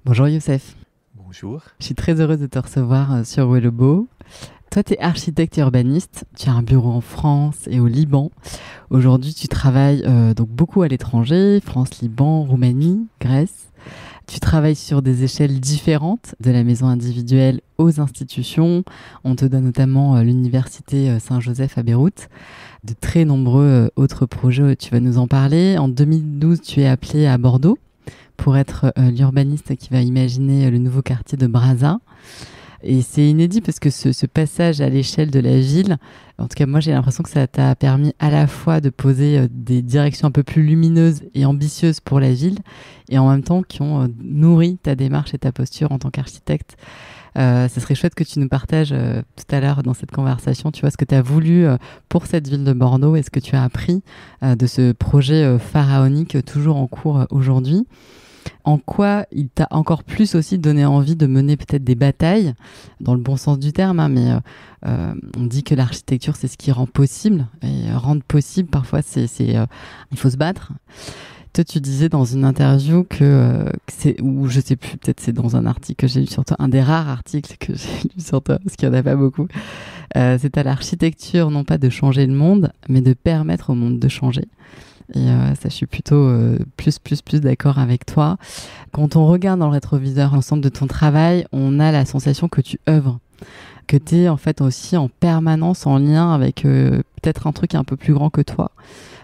Bonjour Youssef, Bonjour. je suis très heureuse de te recevoir sur Wellobo. Toi, tu es architecte urbaniste, tu as un bureau en France et au Liban. Aujourd'hui, tu travailles donc beaucoup à l'étranger, France, Liban, Roumanie, Grèce. Tu travailles sur des échelles différentes, de la maison individuelle aux institutions. On te donne notamment l'université Saint-Joseph à Beyrouth, de très nombreux autres projets, tu vas nous en parler. En 2012, tu es appelé à Bordeaux pour être l'urbaniste qui va imaginer le nouveau quartier de Brazza. Et c'est inédit parce que ce passage à l'échelle de la ville, en tout cas moi j'ai l'impression que ça t'a permis à la fois de poser des directions un peu plus lumineuses et ambitieuses pour la ville, et en même temps qui ont nourri ta démarche et ta posture en tant qu'architecte. Ce serait chouette que tu nous partages tout à l'heure dans cette conversation, tu vois, ce que tu as voulu pour cette ville de Bordeaux et ce que tu as appris de ce projet pharaonique toujours en cours aujourd'hui. En quoi il t'a encore plus aussi donné envie de mener peut-être des batailles, dans le bon sens du terme, hein, mais on dit que l'architecture, c'est ce qui rend possible. Et rendre possible, parfois, il faut se battre. Toi, tu disais dans une interview que c'est, ou je sais plus, peut-être c'est dans un article que j'ai lu sur toi, un des rares articles que j'ai lu sur toi, parce qu'il n'y en a pas beaucoup. C'est à l'architecture, non pas de changer le monde, mais de permettre au monde de changer. Et ça, je suis plutôt plus d'accord avec toi. Quand on regarde dans le rétroviseur l'ensemble de ton travail, on a la sensation que tu œuvres, que tu es en fait aussi en permanence en lien avec peut-être un truc un peu plus grand que toi,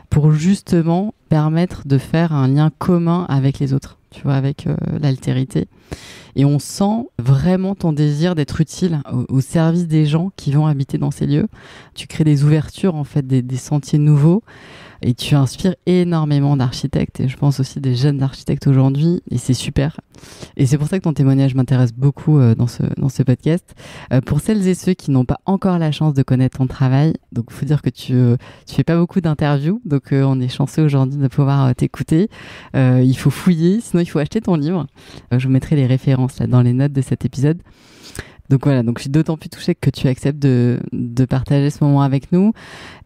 pour justement permettre de faire un lien commun avec les autres, tu vois, avec l'altérité. Et on sent vraiment ton désir d'être utile au service des gens qui vont habiter dans ces lieux. Tu crées des ouvertures, en fait, des sentiers nouveaux. Et tu inspires énormément d'architectes, et je pense aussi des jeunes architectes aujourd'hui, et c'est super. Et c'est pour ça que ton témoignage m'intéresse beaucoup dans ce podcast. Pour celles et ceux qui n'ont pas encore la chance de connaître ton travail, donc il faut dire que tu fais pas beaucoup d'interviews, donc on est chanceux aujourd'hui de pouvoir t'écouter. Il faut fouiller, sinon il faut acheter ton livre. Je vous mettrai les références là dans les notes de cet épisode. Donc voilà, donc je suis d'autant plus touchée que tu acceptes de partager ce moment avec nous.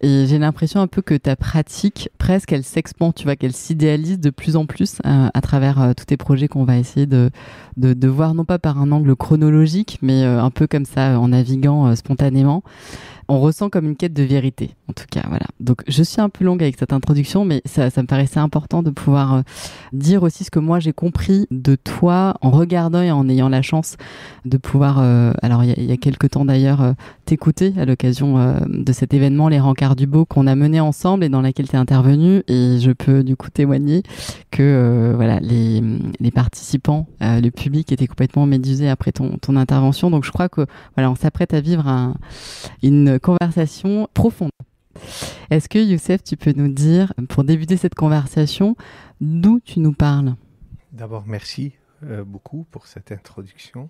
Et j'ai l'impression un peu que ta pratique, presque, elle s'expand, tu vois, qu'elle s'idéalise de plus en plus à travers tous tes projets qu'on va essayer de voir, non pas par un angle chronologique, mais un peu comme ça, en naviguant spontanément. On ressent comme une quête de vérité, en tout cas, voilà. Donc, je suis un peu longue avec cette introduction, mais ça me paraissait important de pouvoir dire aussi ce que moi j'ai compris de toi en regardant et en ayant la chance de pouvoir, alors il y a quelques temps d'ailleurs, t'écouter à l'occasion de cet événement, les Rencarts du Beau, qu'on a mené ensemble et dans laquelle tu es intervenu. Et je peux du coup témoigner que voilà, les participants, le public était complètement médusé après ton intervention. Donc, je crois que voilà, on s'apprête à vivre une conversation profonde. Est-ce que Youssef, tu peux nous dire, pour débuter cette conversation, d'où tu nous parles? D'abord, merci beaucoup pour cette introduction.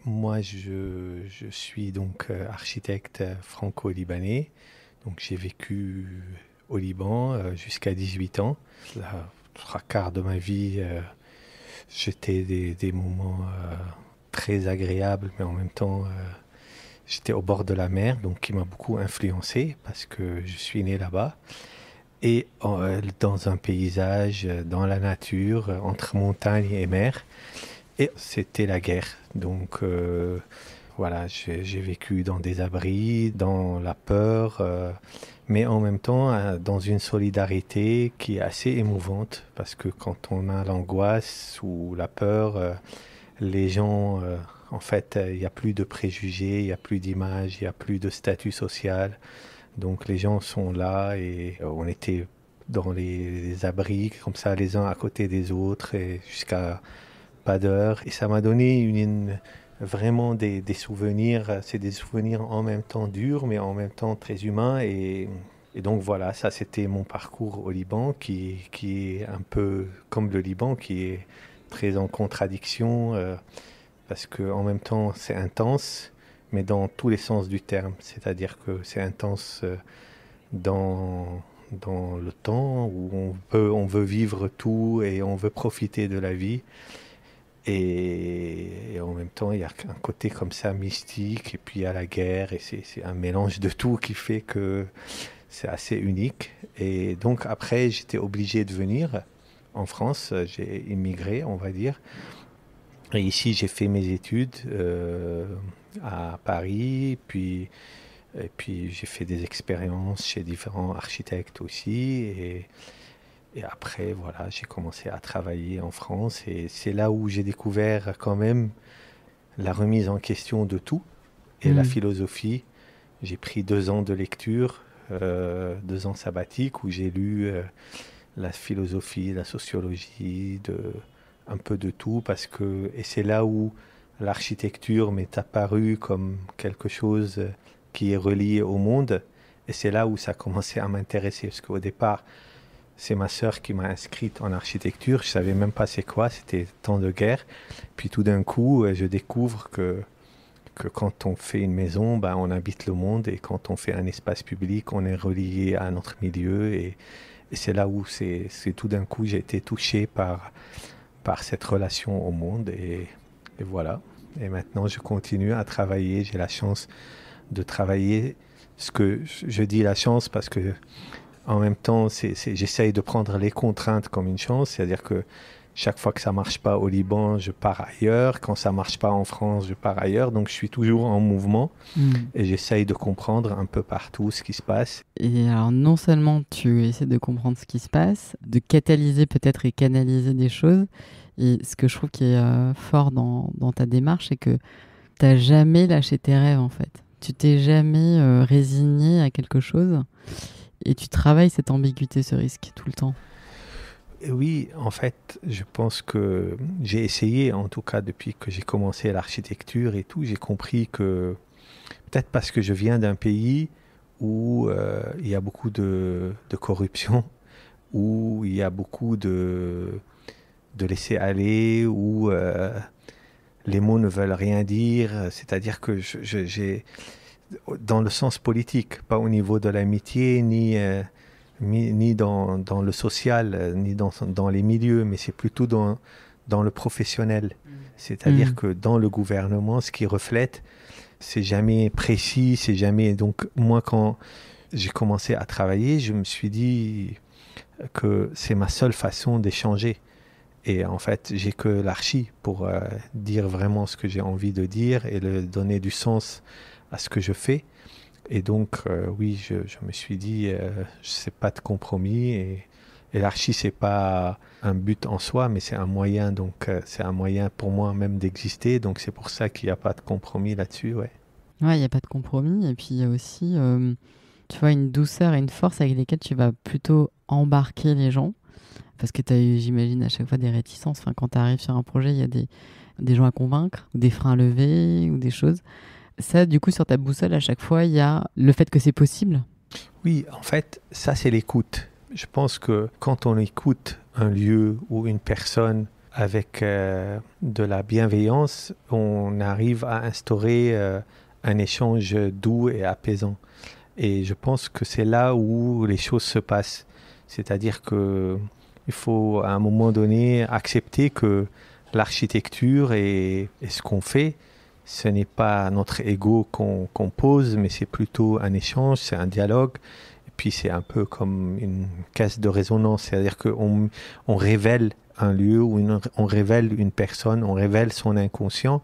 Moi, je suis donc architecte franco-libanais. Donc, j'ai vécu au Liban jusqu'à 18 ans. La trois quarts de ma vie, j'étais des moments très agréables, mais en même temps, j'étais au bord de la mer, donc qui m'a beaucoup influencé parce que je suis né là-bas. Et dans un paysage, dans la nature, entre montagne et mer. Et c'était la guerre. Donc voilà, j'ai vécu dans des abris, dans la peur, mais en même temps dans une solidarité qui est assez émouvante, parce que quand on a l'angoisse ou la peur, les gens, en fait, il n'y a plus de préjugés, il n'y a plus d'images, il n'y a plus de statut social. Donc les gens sont là et on était dans les abris comme ça, les uns à côté des autres, et jusqu'à pas d'heure. Et ça m'a donné vraiment des souvenirs. C'est des souvenirs en même temps durs, mais en même temps très humains. Et donc voilà, ça c'était mon parcours au Liban, qui est un peu comme le Liban, qui est très en contradiction, parce qu'en même temps c'est intense, mais dans tous les sens du terme. C'est-à-dire que c'est intense dans le temps où on veut vivre tout et on veut profiter de la vie. Et en même temps, il y a un côté comme ça mystique, et puis il y a la guerre, et c'est un mélange de tout qui fait que c'est assez unique. Et donc après, j'étais obligé de venir en France, j'ai immigré, on va dire. Et ici, j'ai fait mes études à Paris, et puis j'ai fait des expériences chez différents architectes aussi. Et après, voilà, j'ai commencé à travailler en France. Et c'est là où j'ai découvert quand même la remise en question de tout et la Mm. philosophie. J'ai pris 2 ans de lecture, 2 ans sabbatiques où j'ai lu la philosophie, la sociologie, un peu de tout. Et c'est là où l'architecture m'est apparue comme quelque chose qui est relié au monde. Et c'est là où ça a commencé à m'intéresser. Parce qu'au départ, c'est ma sœur qui m'a inscrite en architecture. Je ne savais même pas c'est quoi, c'était temps de guerre. Puis tout d'un coup, je découvre que quand on fait une maison, ben, on habite le monde. Et quand on fait un espace public, on est relié à notre milieu. Et c'est là où c'est tout d'un coup, j'ai été touché par cette relation au monde. Et voilà. Et maintenant, je continue à travailler. J'ai la chance de travailler. Ce que je dis la chance parce que en même temps, j'essaye de prendre les contraintes comme une chance, c'est-à-dire que chaque fois que ça marche pas au Liban, je pars ailleurs. Quand ça marche pas en France, je pars ailleurs. Donc je suis toujours en mouvement Mm. et j'essaye de comprendre un peu partout ce qui se passe. Et alors, non seulement tu essaies de comprendre ce qui se passe, de catalyser peut-être et canaliser des choses, et ce que je trouve qui est fort dans ta démarche, c'est que tu n'as jamais lâché tes rêves, en fait. Tu t'es jamais résigné à quelque chose, et tu travailles cette ambiguïté, ce risque, tout le temps. Et oui, en fait, je pense que j'ai essayé, en tout cas depuis que j'ai commencé l'architecture et tout, j'ai compris que peut-être parce que je viens d'un pays où il y a beaucoup de corruption, où il y a beaucoup de laisser aller, où les mots ne veulent rien dire. C'est-à-dire que j'ai, dans le sens politique, pas au niveau de l'amitié, ni dans le social, ni dans les milieux, mais c'est plutôt dans le professionnel. C'est-à-dire Mm. que dans le gouvernement, ce qui reflète, c'est jamais précis, c'est jamais. Donc, moi, quand j'ai commencé à travailler, je me suis dit que c'est ma seule façon d'échanger. Et en fait, j'ai que l'archi pour dire vraiment ce que j'ai envie de dire et donner du sens à ce que je fais. Et donc, oui, je me suis dit, c'est pas de compromis. Et l'archi, c'est pas un but en soi, mais c'est un moyen. Donc, c'est un moyen pour moi même d'exister. Donc, c'est pour ça qu'il n'y a pas de compromis là-dessus, ouais. Ouais, il n'y a pas de compromis. Et puis, il y a aussi, tu vois, une douceur et une force avec lesquelles tu vas plutôt embarquer les gens. Parce que tu as eu, j'imagine, à chaque fois des réticences. Enfin, quand tu arrives sur un projet, il y a des gens à convaincre, ou des freins à lever, ou des choses. Ça, du coup, sur ta boussole, à chaque fois, il y a le fait que c'est possible. Oui, en fait, ça, c'est l'écoute. Je pense que quand on écoute un lieu ou une personne avec de la bienveillance, on arrive à instaurer un échange doux et apaisant. Et je pense que c'est là où les choses se passent. C'est-à-dire que il faut à un moment donné accepter que l'architecture et ce qu'on fait, ce n'est pas notre ego qu'on pose, mais c'est plutôt un échange, c'est un dialogue. Et puis c'est un peu comme une caisse de résonance, c'est-à-dire on révèle un lieu ou on révèle une personne, on révèle son inconscient.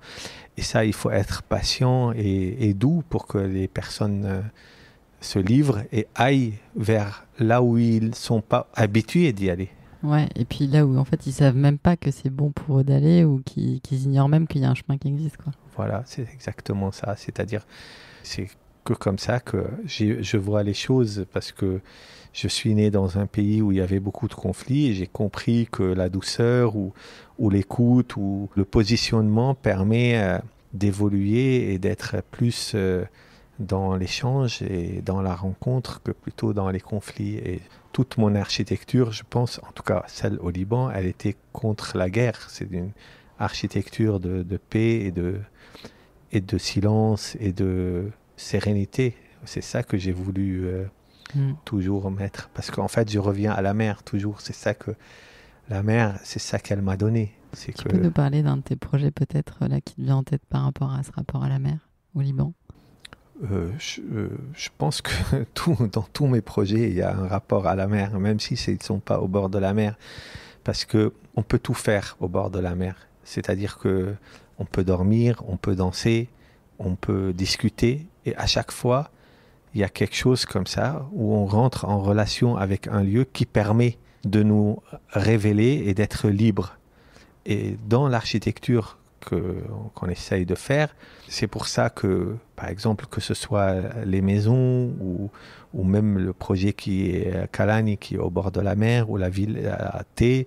Et ça, il faut être patient et doux pour que les personnes se livrent et aillent vers là où ils ne sont pas habitués d'y aller. Ouais, et puis là où en fait ils savent même pas que c'est bon pour eux d'aller ou qu'ils ignorent même qu'il y a un chemin qui existe, quoi. Voilà, c'est exactement ça. C'est-à-dire, c'est que comme ça que je vois les choses parce que je suis né dans un pays où il y avait beaucoup de conflits et j'ai compris que la douceur ou l'écoute ou le positionnement permet d'évoluer et d'être plus dans l'échange et dans la rencontre que plutôt dans les conflits. Et toute mon architecture, je pense, en tout cas celle au Liban, elle était contre la guerre. C'est une architecture de paix et de silence et de sérénité. C'est ça que j'ai voulu toujours mettre. Parce qu'en fait, je reviens à la mer toujours. C'est ça que la mer, c'est ça qu'elle m'a donné. Tu peux nous parler d'un de tes projets peut-être là qui te vient en tête par rapport à ce rapport à la mer au Liban? Je pense que dans tous mes projets, il y a un rapport à la mer, même si ils ne sont pas au bord de la mer. Parce qu'on peut tout faire au bord de la mer. C'est-à-dire que on peut dormir, on peut danser, on peut discuter. Et à chaque fois, il y a quelque chose comme ça où on rentre en relation avec un lieu qui permet de nous révéler et d'être libre. Et dans l'architecture qu'on essaye de faire, c'est pour ça que, par exemple, que ce soit les maisons ou même le projet qui est à Kalani, qui est au bord de la mer, ou la ville à Thé,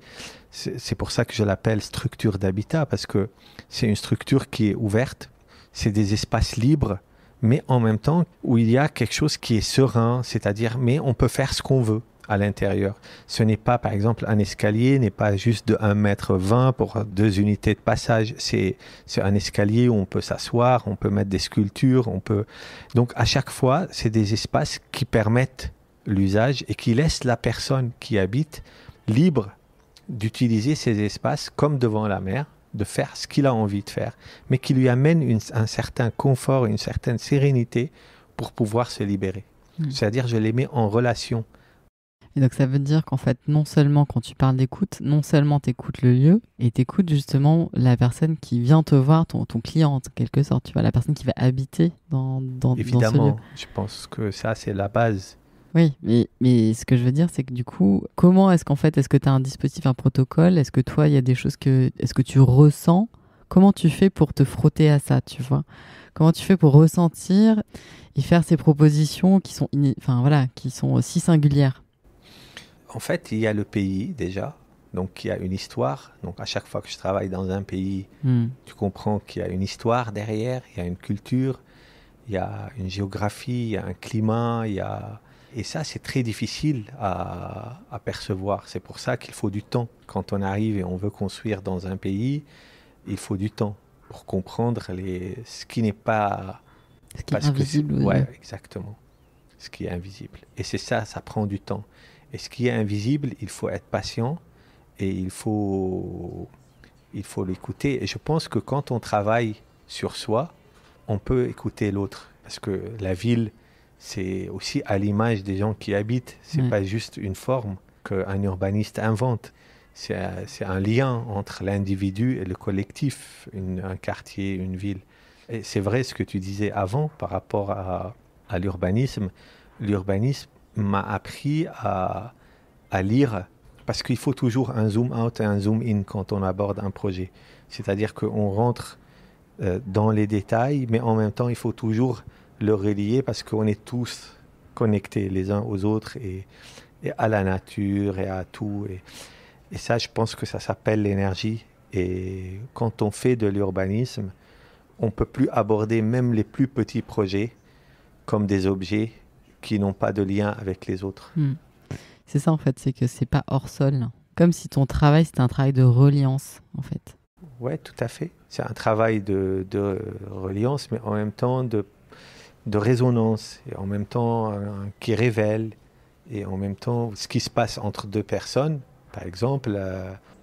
c'est pour ça que je l'appelle structure d'habitat, parce que c'est une structure qui est ouverte, c'est des espaces libres, mais en même temps où il y a quelque chose qui est serein, c'est-à-dire, mais on peut faire ce qu'on veut à l'intérieur. Ce n'est pas, par exemple, un escalier n'est pas juste de 1,20 m pour 2 unités de passage. C'est un escalier où on peut s'asseoir, on peut mettre des sculptures, on peut... Donc, à chaque fois, c'est des espaces qui permettent l'usage et qui laissent la personne qui habite libre d'utiliser ces espaces comme devant la mer, de faire ce qu'il a envie de faire, mais qui lui amène un certain confort, une certaine sérénité pour pouvoir se libérer. C'est-à-dire, je les mets en relation. Et donc ça veut dire qu'en fait, non seulement quand tu parles d'écoute, non seulement tu écoutes le lieu, et tu écoutes justement la personne qui vient te voir, ton client en quelque sorte, tu vois, la personne qui va habiter dans Évidemment, ce lieu. Je pense que ça, c'est la base. Oui, mais ce que je veux dire, c'est que du coup, comment est-ce qu'en fait, est-ce que tu as un dispositif, un protocole? Est-ce que toi, il y a des choses est-ce que tu ressens? Comment tu fais pour te frotter à ça, tu vois? Comment tu fais pour ressentir et faire ces propositions qui sont, qui sont si singulières? En fait, il y a le pays déjà, donc il y a une histoire. Donc à chaque fois que je travaille dans un pays, tu comprends qu'il y a une histoire derrière, il y a une culture, il y a une géographie, il y a un climat, Et ça, c'est très difficile à percevoir. C'est pour ça qu'il faut du temps. Quand on arrive et on veut construire dans un pays, il faut du temps pour comprendre ce qui n'est pas... Ce qui est invisible. Oui, exactement. Ce qui est invisible. Et c'est ça, ça prend du temps. Et ce qui est invisible, il faut être patient et il faut l'écouter. Et je pense que quand on travaille sur soi, on peut écouter l'autre. Parce que la ville, c'est aussi à l'image des gens qui habitent. C'est pas juste une forme qu'un urbaniste invente. C'est un lien entre l'individu et le collectif, un quartier, une ville. Et c'est vrai ce que tu disais avant par rapport à l'urbanisme. L'urbanisme m'a appris à lire, parce qu'il faut toujours un zoom out et un zoom in quand on aborde un projet. C'est-à-dire qu'on rentre dans les détails, mais en même temps, il faut toujours le relier parce qu'on est tous connectés les uns aux autres et à la nature et à tout. Et ça, je pense que ça s'appelle l'énergie. Et quand on fait de l'urbanisme, on ne peut plus aborder même les plus petits projets comme des objets qui n'ont pas de lien avec les autres. C'est ça en fait, c'est que c'est pas hors sol. Comme si ton travail, c'était un travail de reliance en fait. Ouais, tout à fait. C'est un travail de reliance, mais en même temps de résonance, et en même temps qui révèle, et en même temps ce qui se passe entre deux personnes, par exemple,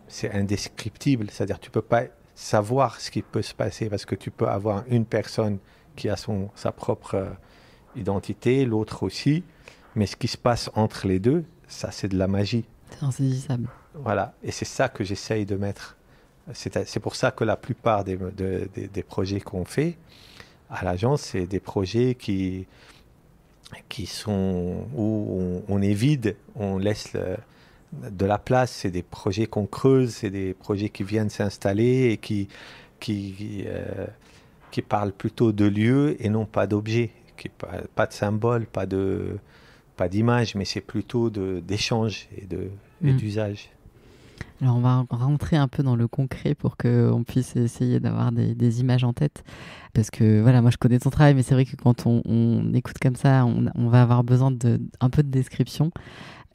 c'est indescriptible. C'est-à-dire tu peux pas savoir ce qui peut se passer parce que tu peux avoir une personne qui a sa propre identité, l'autre aussi, mais ce qui se passe entre les deux, ça c'est de la magie. C'est insaisissable. Voilà, et c'est ça que j'essaye de mettre. C'est pour ça que la plupart des projets qu'on fait à l'agence, c'est des projets qui sont où on est vide, on laisse de la place. C'est des projets qu'on creuse, c'est des projets qui viennent s'installer et qui parlent plutôt de lieux et non pas d'objets, pas de symboles, pas d'image, mais c'est plutôt d'échange et d'usage. Alors on va rentrer un peu dans le concret pour qu'on puisse essayer d'avoir des images en tête. Parce que voilà, moi je connais ton travail, mais c'est vrai que quand on écoute comme ça, on va avoir besoin un peu de description.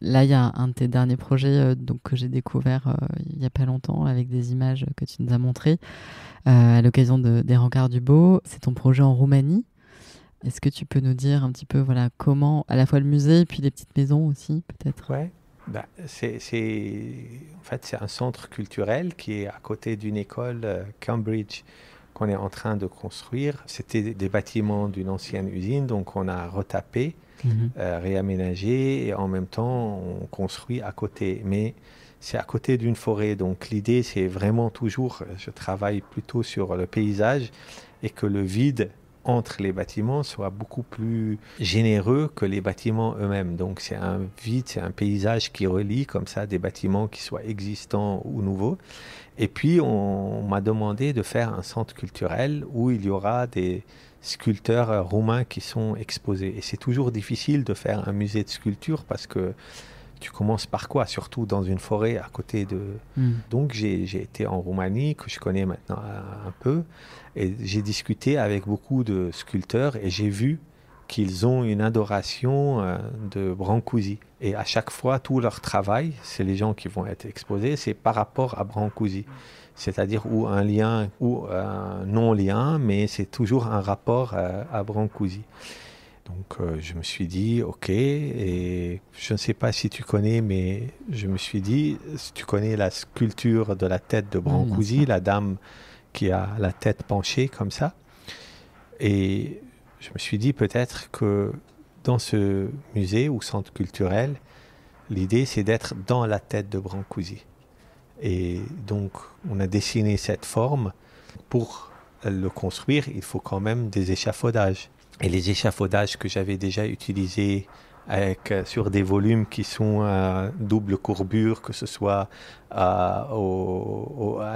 Là, il y a un de tes derniers projets que j'ai découvert il n'y a pas longtemps avec des images que tu nous as montrées à l'occasion des Rencarts du Beau. C'est ton projet en Roumanie. Est-ce que tu peux nous dire un petit peu comment, à la fois le musée et puis les petites maisons aussi, peut-être? Ouais. En fait, c'est un centre culturel qui est à côté d'une école Cambridge qu'on est en train de construire. C'était des bâtiments d'une ancienne usine, donc on a retapé, réaménagé et en même temps on construit à côté. Mais c'est à côté d'une forêt. Donc l'idée, c'est vraiment toujours, je travaille plutôt sur le paysage et que le vide entre les bâtiments soit beaucoup plus généreux que les bâtiments eux-mêmes. Donc c'est un vide, c'est un paysage qui relie comme ça des bâtiments qui soient existants ou nouveaux. Et puis on m'a demandé de faire un centre culturel où il y aura des sculpteurs roumains qui sont exposés. Et c'est toujours difficile de faire un musée de sculpture parce que tu commences par quoi? Surtout dans une forêt à côté de... Donc j'ai été en Roumanie, que je connais maintenant un peu, et j'ai discuté avec beaucoup de sculpteurs et j'ai vu qu'ils ont une adoration de Brancusi. Et à chaque fois, tout leur travail, c'est les gens qui vont être exposés, c'est par rapport à Brancusi. C'est-à-dire ou un lien ou un non-lien, mais c'est toujours un rapport à Brancusi. Donc je me suis dit, ok, et je ne sais pas si tu connais, mais je me suis dit, si tu connais la sculpture de la tête de Brancusi, la dame qui a la tête penchée comme ça, et je me suis dit peut-être que dans ce musée ou centre culturel, l'idée c'est d'être dans la tête de Brancusi. Et donc on a dessiné cette forme. Pour le construire, il faut quand même des échafaudages. Et les échafaudages que j'avais déjà utilisés sur des volumes qui sont à double courbure, que ce soit à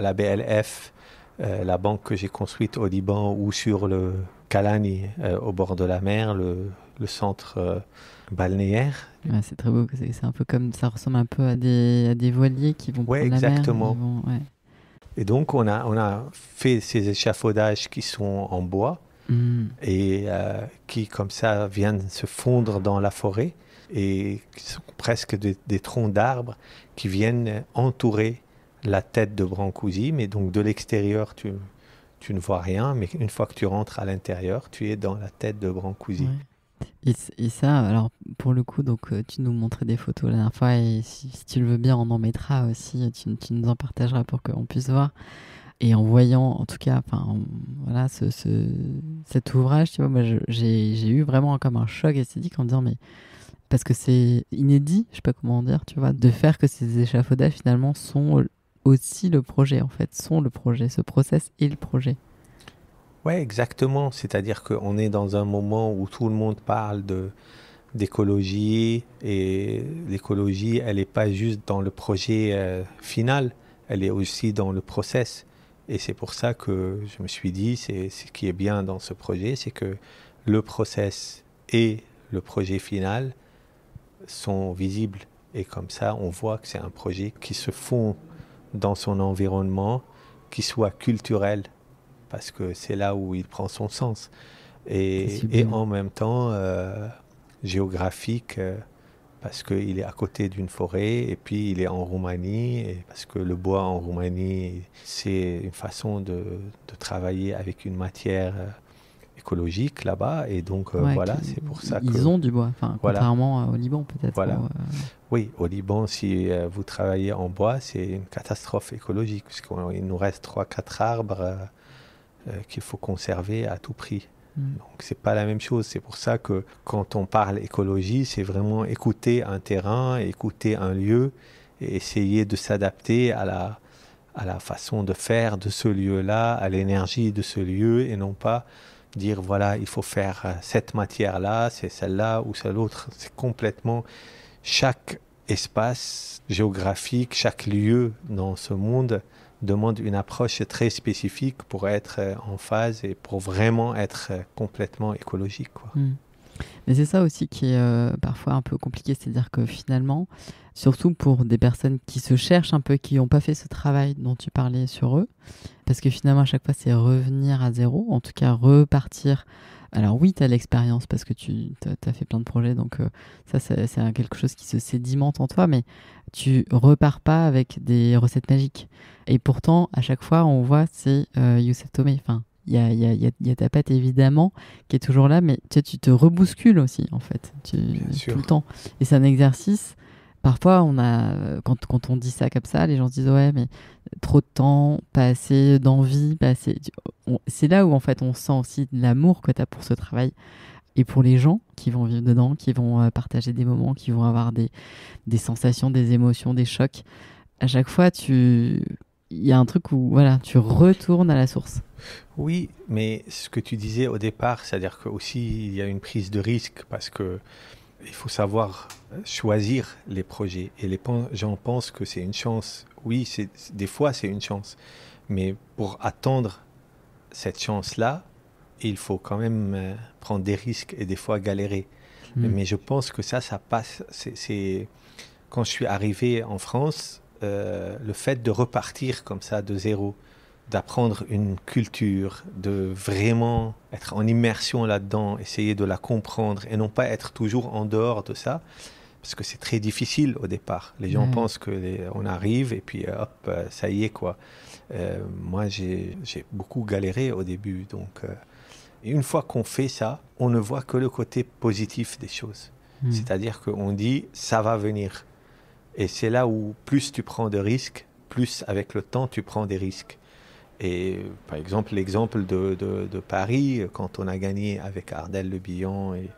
la BLF, la banque que j'ai construite au Liban, ou sur le Kalani, au bord de la mer, le centre balnéaire. Ouais, c'est très beau, c'est un peu comme, ça ressemble un peu à des voiliers qui vont prendre exactement. la mer. Et donc on a fait ces échafaudages qui sont en bois, et qui comme ça viennent se fondre dans la forêt et qui sont presque des troncs d'arbres qui viennent entourer la tête de Brancusi, mais donc de l'extérieur tu ne vois rien, mais une fois que tu rentres à l'intérieur, tu es dans la tête de Brancusi. Ouais. Et ça, alors pour le coup, donc tu nous montrais des photos la dernière fois, et si tu le veux bien, on en mettra aussi, tu nous en partageras pour qu'on puisse voir. Et en voyant, en tout cas, voilà, cet ouvrage, tu vois, moi, j'ai eu vraiment comme un choc esthétique en me disant, mais parce que c'est inédit, je sais pas comment dire, tu vois, de faire que ces échafaudages finalement sont aussi le projet, en fait, sont le projet, ce process est le projet. Ouais, exactement. C'est-à-dire qu'on est dans un moment où tout le monde parle d'écologie, et l'écologie, elle n'est pas juste dans le projet final, elle est aussi dans le process. Et c'est pour ça que je me suis dit, c'est ce qui est bien dans ce projet, c'est que le process et le projet final sont visibles. Et comme ça, on voit que c'est un projet qui se fond dans son environnement, qui soit culturel, parce que c'est là où il prend son sens. Et en même temps, géographique, parce qu'il est à côté d'une forêt, et puis il est en Roumanie, et parce que le bois en Roumanie, c'est une façon de travailler avec une matière écologique là-bas, et donc voilà, c'est pour ça que... Ils ont du bois, voilà. Contrairement au Liban peut-être. Voilà. Oui, au Liban, si vous travaillez en bois, c'est une catastrophe écologique, puisqu'il nous reste 3-4 arbres qu'il faut conserver à tout prix. Donc c'est pas la même chose. C'est pour ça que quand on parle écologie, c'est vraiment écouter un terrain, écouter un lieu et essayer de s'adapter à la façon de faire de ce lieu-là, à l'énergie de ce lieu, et non pas dire voilà, il faut faire cette matière-là, c'est celle-là ou celle autre. C'est complètement chaque espace géographique, chaque lieu dans ce monde demande une approche très spécifique pour être en phase et pour vraiment être complètement écologique, quoi. Mais c'est ça aussi qui est parfois un peu compliqué, c'est-à-dire que finalement, surtout pour des personnes qui se cherchent un peu, qui n'ont pas fait ce travail dont tu parlais sur eux, parce que finalement à chaque fois c'est revenir à zéro, en tout cas repartir. Alors oui, tu as l'expérience parce que tu as fait plein de projets, donc ça c'est quelque chose qui se sédimente en toi, mais tu repars pas avec des recettes magiques. Et pourtant, à chaque fois, on voit c'est Youssef Tomé. Enfin, il y a ta patte évidemment qui est toujours là, mais tu te rebouscules aussi en fait, tout le temps. Et c'est un exercice. Parfois, quand on dit ça comme ça, les gens se disent ouais, mais trop de temps, pas assez d'envie, pas assez. C'est là où en fait on sent aussi l'amour que tu as pour ce travail et pour les gens qui vont vivre dedans, qui vont partager des moments, qui vont avoir des sensations, des émotions, des chocs. à chaque fois, il y a un truc où voilà, tu retournes à la source. Oui, mais ce que tu disais au départ, c'est-à-dire qu'aussi il y a une prise de risque parce que il faut savoir choisir les projets. Et les gens pensent que c'est une chance. Oui, des fois c'est une chance. Mais pour attendre cette chance-là, il faut quand même prendre des risques et des fois galérer. Mais je pense que ça passe. Quand je suis arrivé en France, le fait de repartir comme ça de zéro, d'apprendre une culture, de vraiment être en immersion là-dedans, essayer de la comprendre et non pas être toujours en dehors de ça, parce que c'est très difficile au départ. Les gens pensent qu'on arrive et puis hop, ça y est quoi. Moi, j'ai beaucoup galéré au début, donc et une fois qu'on fait ça, on ne voit que le côté positif des choses. C'est-à-dire qu'on dit ça va venir. Et c'est là où plus tu prends de risques, plus avec le temps tu prends des risques. Et par exemple, l'exemple de Paris, quand on a gagné avec Ardel Le Bihan et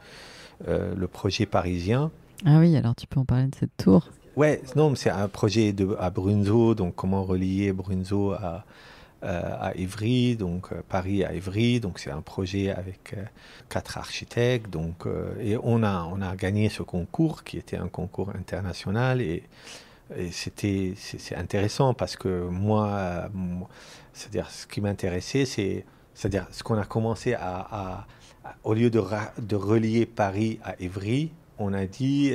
le projet parisien. Ah oui, alors tu peux en parler de cette tour. Ouais, non, c'est un projet à Brunzeau, donc comment relier Brunzeau à Évry, donc Paris à Évry, donc c'est un projet avec 4 architectes, donc et on a gagné ce concours qui était un concours international et c'est intéressant parce que moi, c'est-à-dire ce qui m'intéressait, c'est-à-dire ce qu'on a commencé au lieu de relier Paris à Évry, on a dit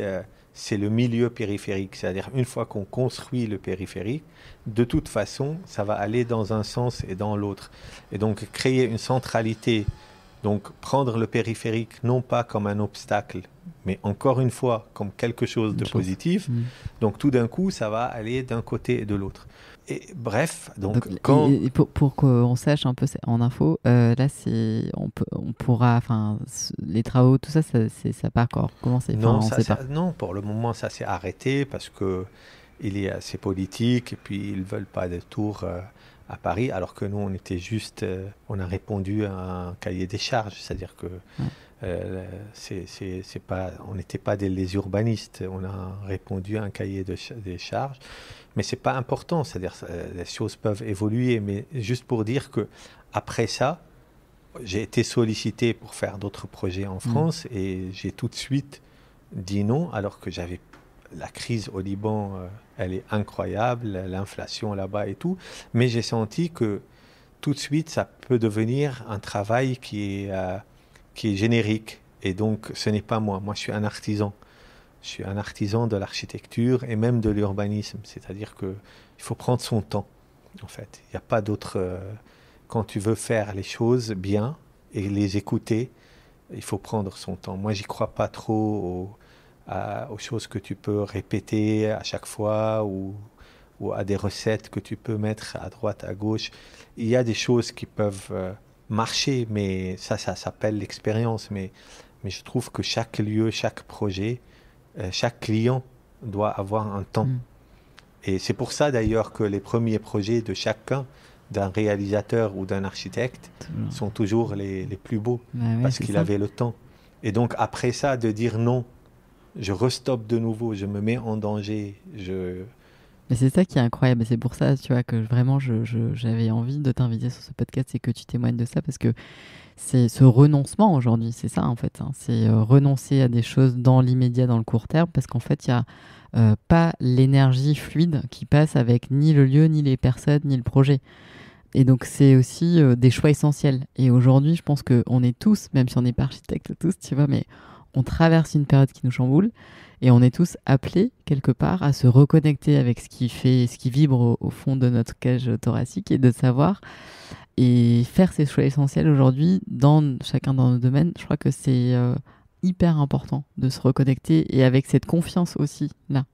c'est le milieu périphérique. C'est-à-dire une fois qu'on construit le périphérique, de toute façon, ça va aller dans un sens et dans l'autre. Et donc créer une centralité, donc prendre le périphérique non pas comme un obstacle, mais encore une fois comme quelque chose de positif. Donc tout d'un coup, ça va aller d'un côté et de l'autre. Et bref, donc quand... Et pour qu'on sache un peu en info, là on pourra, enfin les travaux, tout ça, ça pas encore commencé. Non, non, pour le moment ça s'est arrêté parce que il est assez politique et puis ils veulent pas de tour à Paris, alors que nous on était juste, on a répondu à un cahier des charges, c'est-à-dire que c'est pas, on n'était pas les urbanistes, on a répondu à un cahier des charges. Mais c'est pas important, c'est-à-dire les choses peuvent évoluer, mais juste pour dire que après ça, j'ai été sollicité pour faire d'autres projets en France et j'ai tout de suite dit non, alors que j'avais la crise au Liban, elle est incroyable, l'inflation là-bas et tout, mais j'ai senti que tout de suite ça peut devenir un travail qui est générique et donc ce n'est pas moi. Moi, je suis un artisan. Je suis un artisan de l'architecture et même de l'urbanisme. C'est-à-dire qu'il faut prendre son temps, en fait. Il n'y a pas d'autre... quand tu veux faire les choses bien et les écouter, il faut prendre son temps. Moi, j'y crois pas trop aux choses que tu peux répéter à chaque fois ou à des recettes que tu peux mettre à droite, à gauche. Il y a des choses qui peuvent marcher, mais ça s'appelle l'expérience. Mais je trouve que chaque lieu, chaque projet... chaque client doit avoir un temps. Et c'est pour ça d'ailleurs que les premiers projets de chacun, d'un réalisateur ou d'un architecte, sont toujours les plus beaux, parce qu'il avait le temps. Et donc après ça, de dire non, je restoppe de nouveau, je me mets en danger, Mais c'est ça qui est incroyable, et c'est pour ça, tu vois, que vraiment j'avais envie de t'inviter sur ce podcast et que tu témoignes de ça, parce que c'est ce renoncement aujourd'hui, c'est ça en fait. C'est renoncer à des choses dans l'immédiat, dans le court terme, parce qu'en fait, il n'y a pas l'énergie fluide qui passe avec ni le lieu, ni les personnes, ni le projet. Et donc, c'est aussi des choix essentiels. Et aujourd'hui, je pense qu'on est tous, même si on n'est pas architectes tous, tu vois, mais on traverse une période qui nous chamboule et on est tous appelés, quelque part, à se reconnecter avec ce qui vibre au fond de notre cage thoracique et de savoir et faire ces choix essentiels aujourd'hui chacun dans nos domaines. Je crois que c'est hyper important de se reconnecter et avec cette confiance aussi là.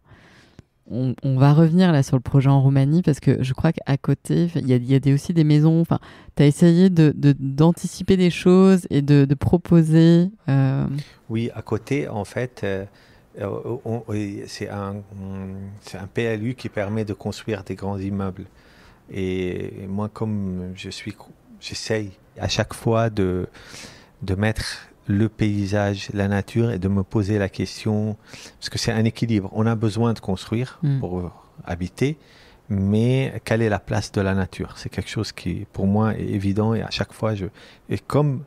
On va revenir là sur le projet en Roumanie parce que je crois qu'à côté il y a aussi des maisons. Enfin, tu as essayé d'anticiper des choses et de proposer. Oui, à côté en fait. C'est un PLU qui permet de construire des grands immeubles. Et moi, comme j'essaye à chaque fois de mettre le paysage, la nature et de me poser la question, parce que c'est un équilibre. On a besoin de construire pour habiter, mais quelle est la place de la nature? C'est quelque chose qui, pour moi, est évident et à chaque fois, et comme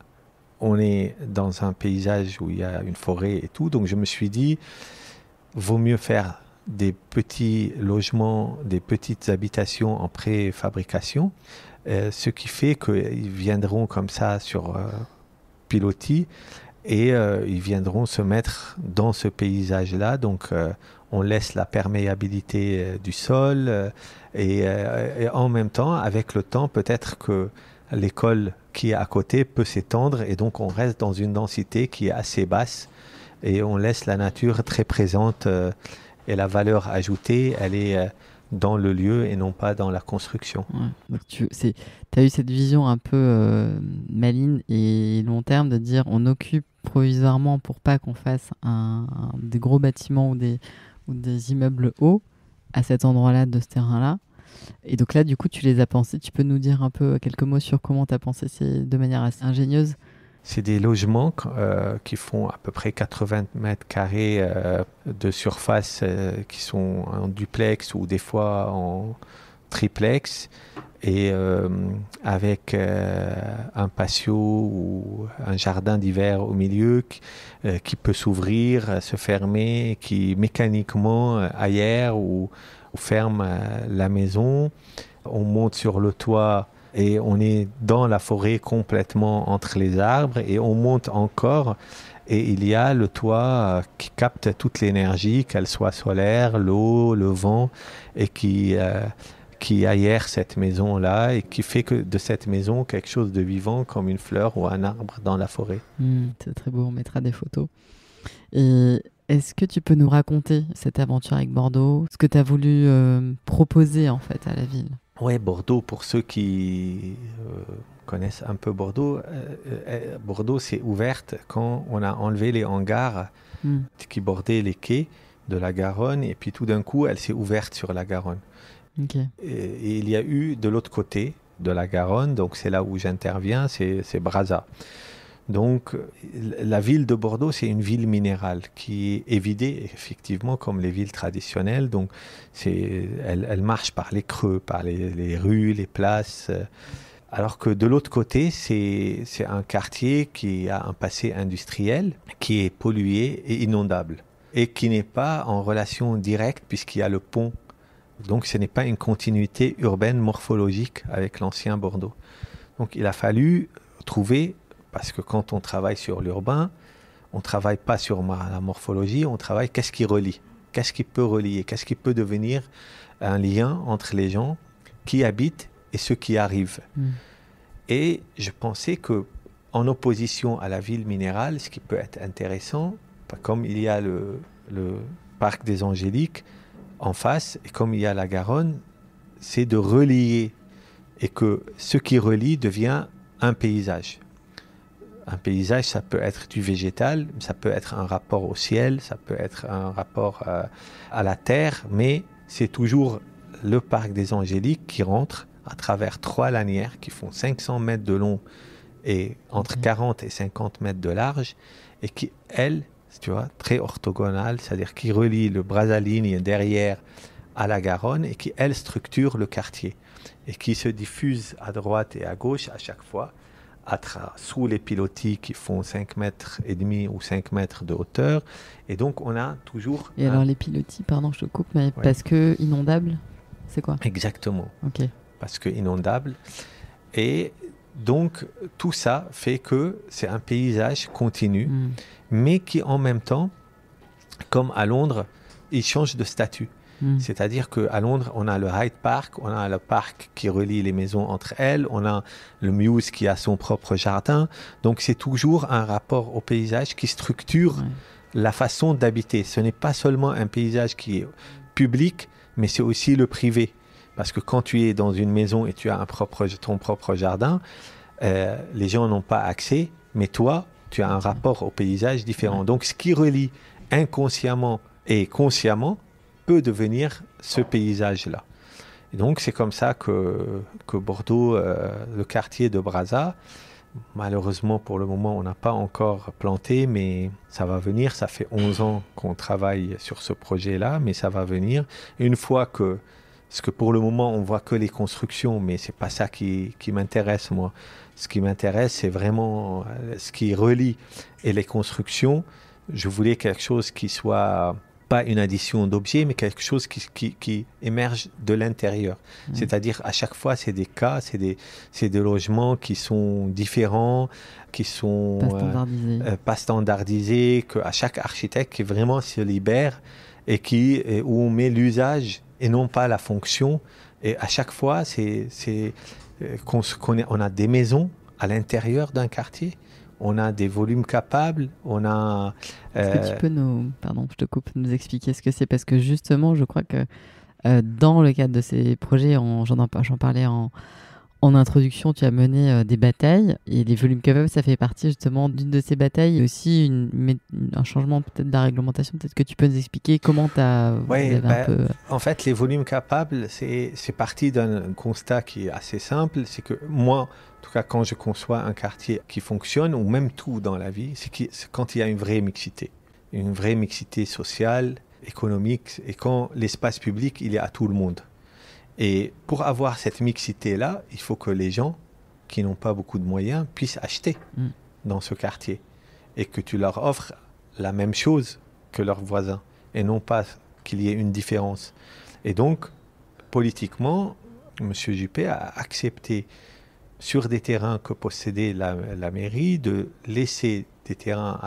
on est dans un paysage où il y a une forêt et tout, donc je me suis dit, vaut mieux faire des petits logements, des petites habitations en préfabrication, ce qui fait qu'ils viendront comme ça sur pilotis et ils viendront se mettre dans ce paysage-là. Donc, on laisse la perméabilité du sol et en même temps, avec le temps, peut-être que l'école qui est à côté peut s'étendre et donc on reste dans une densité qui est assez basse et on laisse la nature très présente et la valeur ajoutée, elle est dans le lieu et non pas dans la construction. Ouais. Donc tu as eu cette vision un peu maligne et long terme de dire on occupe provisoirement pour pas qu'on fasse des gros bâtiments ou des immeubles hauts à cet endroit-là de ce terrain-là. Et donc là, du coup, tu les as pensés. Tu peux nous dire un peu quelques mots sur comment tu as pensé de manière assez ingénieuse? C'est des logements qui font à peu près 80 mètres carrés de surface qui sont en duplex ou des fois en triplex et avec un patio ou un jardin d'hiver au milieu qui peut s'ouvrir, se fermer, qui mécaniquement aère ou ferme la maison. On monte sur le toit et on est dans la forêt complètement entre les arbres et on monte encore et il y a le toit qui capte toute l'énergie, qu'elle soit solaire, l'eau, le vent et qui aère cette maison-là et qui fait que de cette maison quelque chose de vivant comme une fleur ou un arbre dans la forêt. C'est très beau, on mettra des photos. Et est-ce que tu peux nous raconter cette aventure avec Bordeaux, ce que tu as voulu proposer en fait à la ville? Oui, Bordeaux, pour ceux qui connaissent un peu Bordeaux, Bordeaux s'est ouverte quand on a enlevé les hangars qui bordaient les quais de la Garonne et puis tout d'un coup, elle s'est ouverte sur la Garonne. Okay. Et il y a eu de l'autre côté de la Garonne, donc c'est là où j'interviens, c'est Brazza. Donc la ville de Bordeaux, c'est une ville minérale qui est évidée effectivement comme les villes traditionnelles. Donc elle marche par les creux, par les rues, les places. Alors que de l'autre côté, c'est un quartier qui a un passé industriel, qui est pollué et inondable et qui n'est pas en relation directe puisqu'il y a le pont. Donc ce n'est pas une continuité urbaine morphologique avec l'ancien Bordeaux. Donc il a fallu trouver, parce que quand on travaille sur l'urbain, on ne travaille pas sur la morphologie, on travaille qu'est-ce qui relie, qu'est-ce qui peut relier, qu'est-ce qui peut devenir un lien entre les gens qui habitent et ceux qui arrivent. Et je pensais que en opposition à la ville minérale, ce qui peut être intéressant, comme il y a le parc des Angéliques en face, et comme il y a la Garonne, c'est de relier et que ce qui relie devient un paysage. Un paysage, ça peut être du végétal, ça peut être un rapport au ciel, ça peut être un rapport à la terre, mais c'est toujours le parc des Angéliques qui rentre à travers 3 lanières qui font 500 mètres de long et entre 40 et 50 mètres de large et qui, elles, tu vois, très orthogonales, c'est-à-dire qui relient le Brazza-Ligne derrière à la Garonne et qui, elles, structurent le quartier et qui se diffusent à droite et à gauche à chaque fois sous les pilotis qui font 5 mètres et demi ou 5 mètres de hauteur. Et donc, on a toujours... Et alors, les pilotis, pardon, je te coupe, mais parce que inondable, c'est quoi? Exactement. Ok. Parce que inondable. Et donc, tout ça fait que c'est un paysage continu, mais qui en même temps, comme à Londres, il change de statut. C'est-à-dire qu'à Londres, on a le Hyde Park, on a le parc qui relie les maisons entre elles, on a le Mews qui a son propre jardin. Donc, c'est toujours un rapport au paysage qui structure la façon d'habiter. Ce n'est pas seulement un paysage qui est public, mais c'est aussi le privé. Parce que quand tu es dans une maison et tu as ton propre jardin, les gens n'ont pas accès, mais toi, tu as un rapport au paysage différent. Donc, ce qui relie inconsciemment et consciemment peut devenir ce paysage-là. Et donc, c'est comme ça que Bordeaux, le quartier de Brazza, Malheureusement, pour le moment, on n'a pas encore planté, mais ça va venir. Ça fait 11 ans qu'on travaille sur ce projet-là, mais ça va venir. Une fois que... Parce que pour le moment, on voit que les constructions, mais c'est pas ça qui m'intéresse, moi. Ce qui m'intéresse, c'est vraiment ce qui relie. Et les constructions, je voulais quelque chose qui soit pas une addition d'objets, mais quelque chose qui émerge de l'intérieur. C'est-à-dire, à chaque fois, c'est des cas, c'est des logements qui sont différents, qui sont pas standardisés, qu'à chaque architecte qui vraiment se libère et où on met l'usage et non pas la fonction. Et à chaque fois, on a des maisons à l'intérieur d'un quartier, on a des volumes capables, on a... Est-ce que tu peux pardon, je te coupe, nous expliquer ce que c'est? Parce que justement, je crois que dans le cadre de ces projets, j'en parlais en introduction, tu as mené des batailles, et les volumes capables, ça fait partie justement d'une de ces batailles, et aussi un changement peut-être de la réglementation. Peut-être que tu peux nous expliquer comment tu as... En fait, les volumes capables, c'est parti d'un constat qui est assez simple, c'est que moi, en tout cas, quand je conçois un quartier qui fonctionne, ou même tout dans la vie, c'est quand il y a une vraie mixité sociale, économique, et quand l'espace public, il est à tout le monde. Et pour avoir cette mixité-là, il faut que les gens qui n'ont pas beaucoup de moyens puissent acheter dans ce quartier et que tu leur offres la même chose que leurs voisins et non pas qu'il y ait une différence. Et donc, politiquement, M. Juppé a accepté sur des terrains que possédait la mairie de laisser des terrains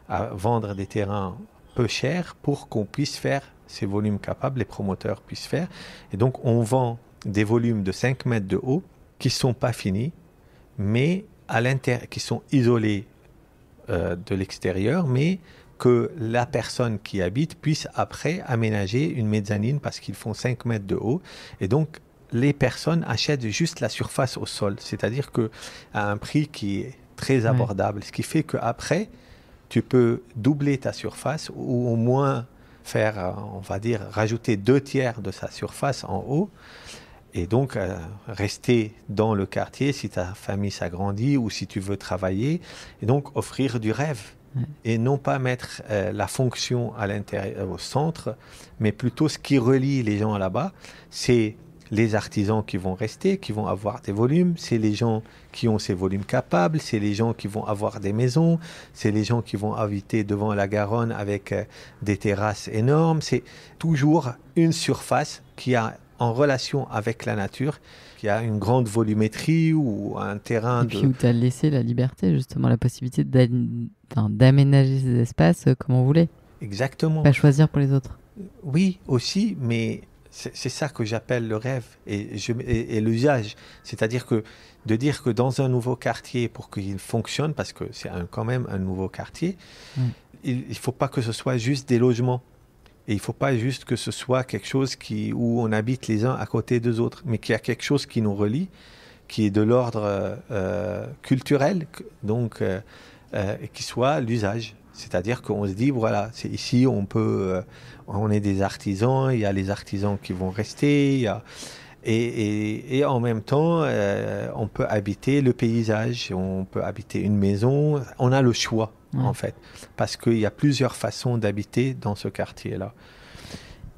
à vendre des terrains peu chers pour qu'on puisse faire ces volumes capables, les promoteurs puissent faire. Et donc, on vend des volumes de 5 mètres de haut qui ne sont pas finis, mais qui sont isolés de l'extérieur, mais que la personne qui habite puisse après aménager une mezzanine parce qu'ils font 5 mètres de haut. Et donc, les personnes achètent juste la surface au sol, c'est-à-dire qu'à un prix qui est très abordable, ce qui fait qu'après, tu peux doubler ta surface ou au moins faire, on va dire, rajouter 2/3 de sa surface en haut et donc rester dans le quartier si ta famille s'agrandit ou si tu veux travailler et donc offrir du rêve et non pas mettre la fonction à l'intérieur, au centre, mais plutôt ce qui relie les gens là-bas, c'est les artisans qui vont rester, qui vont avoir des volumes, c'est les gens qui ont ces volumes capables, c'est les gens qui vont avoir des maisons, c'est les gens qui vont habiter devant la Garonne avec des terrasses énormes. C'est toujours une surface qui a en relation avec la nature, qui a une grande volumétrie ou un terrain... Et puis où tu as laissé la liberté, justement, la possibilité d'aménager ces espaces comme on voulait. Exactement. Pas choisir pour les autres. Oui, aussi, mais... C'est ça que j'appelle le rêve et l'usage. C'est-à-dire que de dire que dans un nouveau quartier, pour qu'il fonctionne, parce que c'est quand même un nouveau quartier, il ne faut pas que ce soit juste des logements. Et il ne faut pas juste que ce soit quelque chose où on habite les uns à côté des autres, mais qu'il y a quelque chose qui nous relie, qui est de l'ordre culturel, donc qui soit l'usage. C'est-à-dire qu'on se dit, voilà, c'est ici, on est des artisans, il y a les artisans qui vont rester, et en même temps, on peut habiter le paysage, on peut habiter une maison, on a le choix, en fait, parce qu'il y a plusieurs façons d'habiter dans ce quartier-là.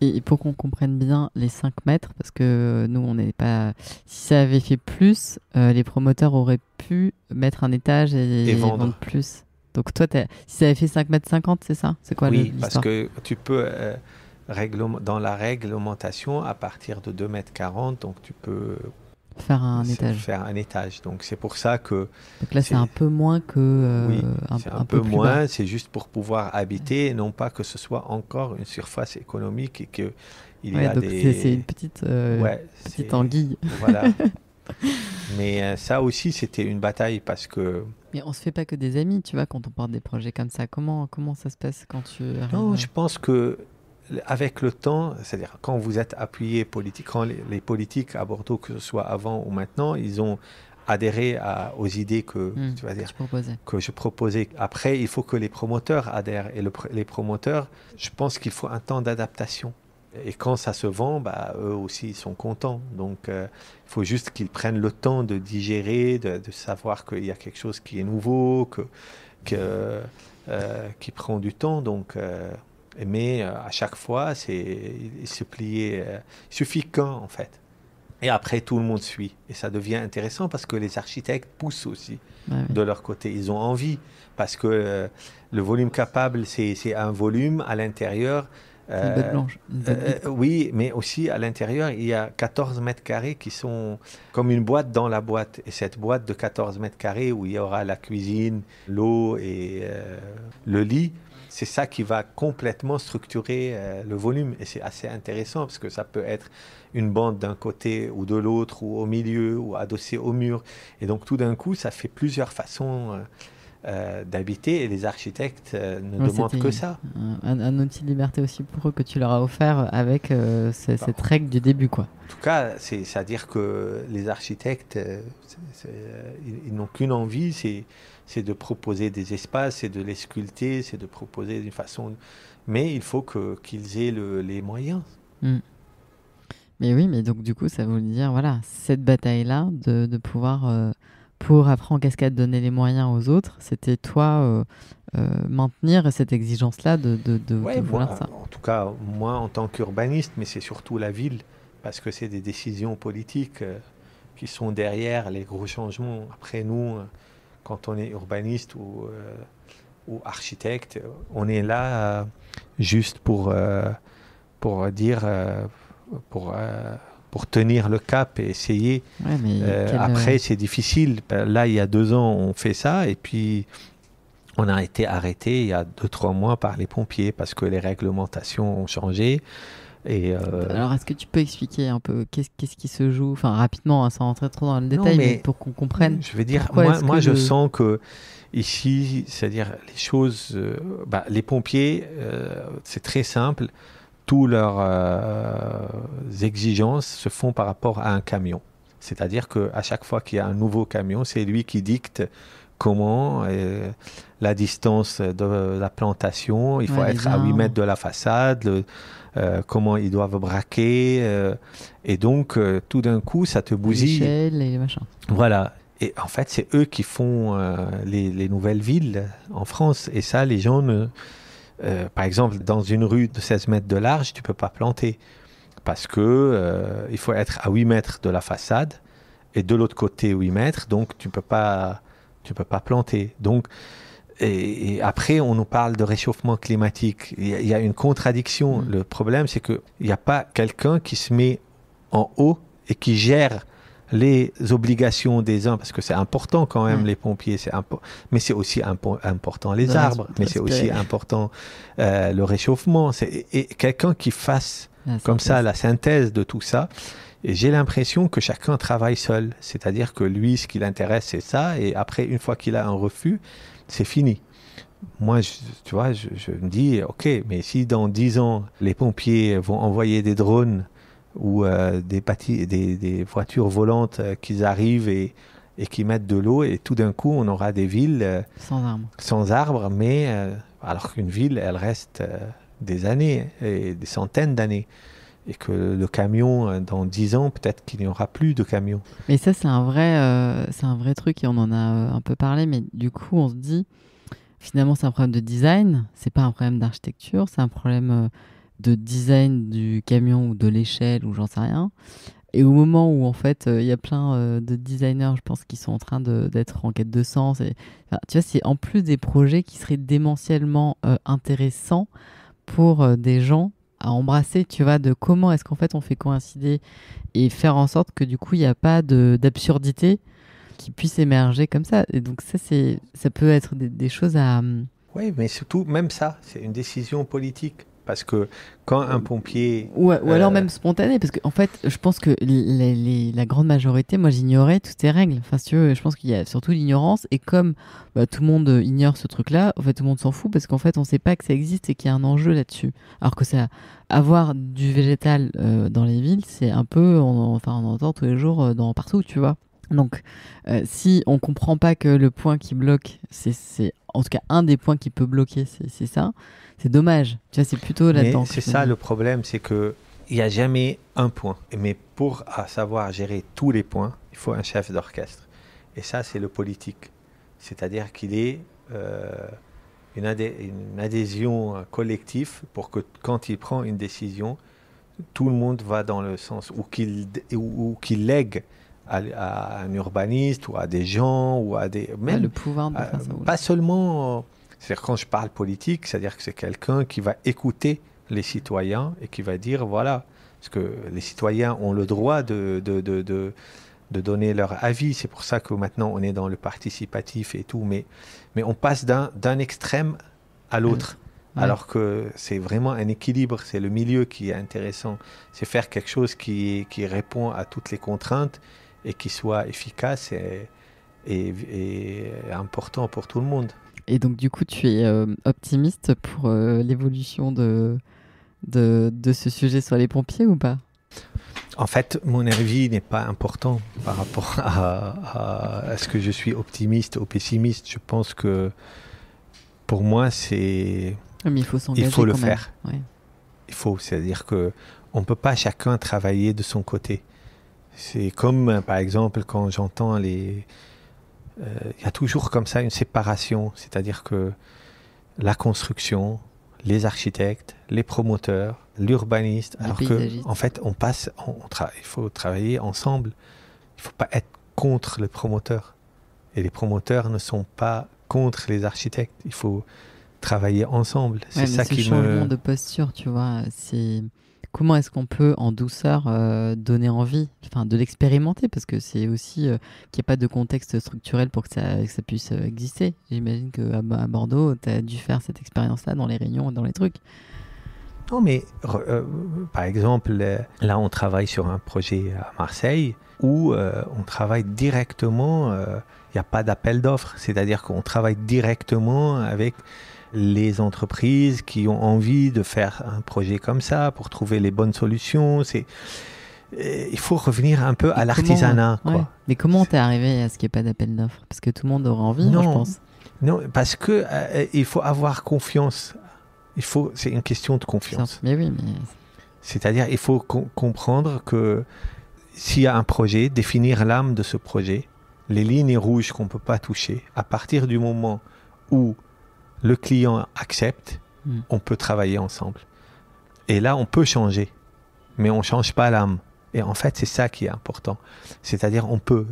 Et pour qu'on comprenne bien les 5 mètres, parce que nous, on n'est pas... Si ça avait fait plus, les promoteurs auraient pu mettre un étage et vendre plus. Donc toi, si ça avait fait 5,50 m, c'est ça? C'est quoi l'histoire? Oui, parce que tu peux, dans la réglementation, à partir de 2,40 m, donc tu peux faire un étage. Donc c'est pour ça que... Donc là, c'est un peu moins que... oui, c'est un peu moins, c'est juste pour pouvoir habiter, et non pas que ce soit encore une surface économique et qu'il y a donc c'est une petite anguille. Voilà. Mais ça aussi, c'était une bataille parce que... Mais on se fait pas que des amis, tu vois, quand on porte des projets comme ça. Comment ça se passe quand tu arrives... Non, je pense que avec le temps, c'est-à-dire quand vous êtes appuyé politique, quand les politiques à Bordeaux, que ce soit avant ou maintenant, ils ont adhéré aux idées que je proposais. Après, il faut que les promoteurs adhèrent. Et les promoteurs, je pense qu'il faut un temps d'adaptation. Et quand ça se vend, eux aussi ils sont contents. Donc il faut juste qu'ils prennent le temps de digérer, de savoir qu'il y a quelque chose qui est nouveau, qui prend du temps. Donc, mais à chaque fois, il se plier. Il suffit qu'un en fait. Et après, tout le monde suit. Et ça devient intéressant parce que les architectes poussent aussi de leur côté. Ils ont envie parce que le volume capable, c'est un volume à l'intérieur. Une boîte blanche. Oui, mais aussi à l'intérieur, il y a 14 mètres carrés qui sont comme une boîte dans la boîte. Et cette boîte de 14 mètres carrés où il y aura la cuisine, l'eau et le lit, c'est ça qui va complètement structurer le volume. Et c'est assez intéressant parce que ça peut être une bande d'un côté ou de l'autre, ou au milieu, ou adossée au mur. Et donc tout d'un coup, ça fait plusieurs façons d'habiter et les architectes ne demandent que ça. Un outil de liberté aussi pour eux que tu leur as offert avec cette règle du début, quoi. En tout cas, c'est-à-dire que les architectes, ils n'ont qu'une envie, c'est de proposer des espaces, c'est de les sculpter, c'est de proposer d'une façon... Mais il faut qu'ils aient les moyens. Mais oui, mais donc du coup, ça veut dire, voilà, cette bataille-là de pouvoir... pour après en cascade donner les moyens aux autres, c'était toi maintenir cette exigence-là de vouloir ça. En tout cas, moi en tant qu'urbaniste, mais c'est surtout la ville, parce que c'est des décisions politiques qui sont derrière les gros changements. Après nous, quand on est urbaniste ou architecte, on est là juste pour dire... pour tenir le cap et essayer. Ouais, mais après, c'est difficile. Là, il y a 2 ans, on fait ça et puis on a été arrêté il y a 2-3 mois par les pompiers parce que les réglementations ont changé. Et alors, est-ce que tu peux expliquer un peu qu'est-ce qui se joue, enfin rapidement, hein, sans rentrer trop dans le détail, mais pour qu'on comprenne. Je veux dire, moi je sens que ici, c'est-à-dire les choses, les pompiers, c'est très simple. Toutes leurs exigences se font par rapport à un camion. C'est-à-dire qu'à chaque fois qu'il y a un nouveau camion, c'est lui qui dicte comment, la distance de la plantation, il faut être à 8 mètres de la façade, comment ils doivent braquer. Et donc, tout d'un coup, ça te bousille. L'échelle et les machins. Voilà. Et en fait, c'est eux qui font les nouvelles villes en France. Et ça, les gens ne... par exemple, dans une rue de 16 mètres de large, tu ne peux pas planter parce que il faut être à 8 mètres de la façade et de l'autre côté 8 mètres, donc tu peux pas planter. Donc, et après, on nous parle de réchauffement climatique. Il y a une contradiction. Le problème, c'est qu'il n'y a pas quelqu'un qui se met en haut et qui gère les obligations des uns, parce que c'est important quand même, les pompiers, mais c'est aussi important les arbres, mais c'est aussi important le réchauffement. Et quelqu'un qui fasse comme ça la synthèse de tout ça. Et j'ai l'impression que chacun travaille seul, c'est-à-dire que lui, ce qui l'intéresse, c'est ça, et après, une fois qu'il a un refus, c'est fini. Moi, tu vois, je me dis, ok, mais si dans 10 ans, les pompiers vont envoyer des drones ou des voitures volantes qui arrivent et qui mettent de l'eau, et tout d'un coup, on aura des villes sans arbres, mais alors qu'une ville, elle reste des années, et des centaines d'années. Et que le camion, dans 10 ans, peut-être qu'il n'y aura plus de camions. Mais ça, c'est un vrai truc, et on en a un peu parlé, mais du coup, on se dit, finalement, c'est un problème de design, c'est pas un problème d'architecture, c'est un problème de design du camion ou de l'échelle ou j'en sais rien. Et au moment où, en fait, il y a plein de designers, je pense, qui sont en train d'être en quête de sens. Et, enfin, tu vois, c'est en plus des projets qui seraient démentiellement intéressants pour des gens à embrasser, tu vois, de comment est-ce qu'en fait on fait coïncider et faire en sorte que du coup il n'y a pas d'absurdité qui puisse émerger comme ça. Et donc ça peut être des choses à... Oui, mais surtout, même ça, c'est une décision politique. Parce que quand un pompier... Ou alors même spontané, parce qu'en fait, je pense que la grande majorité, moi j'ignorais toutes ces règles. Enfin, si tu veux, je pense qu'il y a surtout l'ignorance. Et comme tout le monde ignore ce truc-là, en fait, tout le monde s'en fout parce qu'en fait, on ne sait pas que ça existe et qu'il y a un enjeu là-dessus. Alors que ça, avoir du végétal dans les villes, c'est un peu... on entend tous les jours partout, tu vois. Donc, si on comprend pas que le point qui bloque, c'est en tout cas un des points qui peut bloquer, c'est ça, c'est dommage. Tu vois, c'est plutôt là-dedans. Mais c'est ça le problème, c'est que il n'y a jamais un point. Mais pour savoir gérer tous les points, il faut un chef d'orchestre. Et ça, c'est le politique. C'est-à-dire qu'il est une adhésion collective pour que quand il prend une décision, tout le monde va dans le sens ou qu'il lègue à un urbaniste ou à des gens ou à des... Même, le pouvoir de faire ça. Pas seulement... c'est-à-dire quand je parle politique, c'est-à-dire que c'est quelqu'un qui va écouter les citoyens et qui va dire, voilà, parce que les citoyens ont le droit de donner leur avis. C'est pour ça que maintenant on est dans le participatif et tout, mais on passe d'un extrême à l'autre. Ouais. Alors que c'est vraiment un équilibre, c'est le milieu qui est intéressant. C'est faire quelque chose qui répond à toutes les contraintes et qui soit efficace et important pour tout le monde. Et donc du coup, tu es optimiste pour l'évolution de ce sujet sur les pompiers ou pas ? En fait, mon avis n'est pas important par rapport à ce que je suis optimiste ou pessimiste. Je pense que pour moi, c'est... Mais il faut s'engager. Il faut le quand faire. Même. Ouais. Il faut, c'est-à-dire qu'on ne peut pas chacun travailler de son côté. C'est comme, par exemple, quand j'entends il y a toujours comme ça une séparation. C'est-à-dire que la construction, les architectes, les promoteurs, l'urbaniste, alors qu'en fait, il faut travailler ensemble. Il ne faut pas être contre les promoteurs. Et les promoteurs ne sont pas contre les architectes. Il faut travailler ensemble. C'est ça qui changement de posture, tu vois, c'est comment est-ce qu'on peut en douceur donner envie, enfin de l'expérimenter, parce que c'est aussi qu'il n'y ait pas de contexte structurel pour que ça puisse exister. J'imagine qu'à Bordeaux, tu as dû faire cette expérience-là dans les réunions et dans les trucs. Non, mais par exemple, là, on travaille sur un projet à Marseille où on travaille directement, il n'y a pas d'appel d'offres, c'est-à-dire qu'on travaille directement avec les entreprises qui ont envie de faire un projet comme ça pour trouver les bonnes solutions. Il faut revenir un peu à l'artisanat. Ouais. Mais comment t'es arrivé à ce qu'il n'y ait pas d'appel d'offres ? Parce que tout le monde aura envie, je pense. Non, parce que il faut avoir confiance. C'est une question de confiance. Mais oui, mais... C'est-à-dire, il faut comprendre que s'il y a un projet, définir l'âme de ce projet, les lignes rouges qu'on ne peut pas toucher, à partir du moment où le client accepte, on peut travailler ensemble. Et là, on peut changer, mais on ne change pas l'âme. Et en fait, c'est ça qui est important. C'est-à-dire,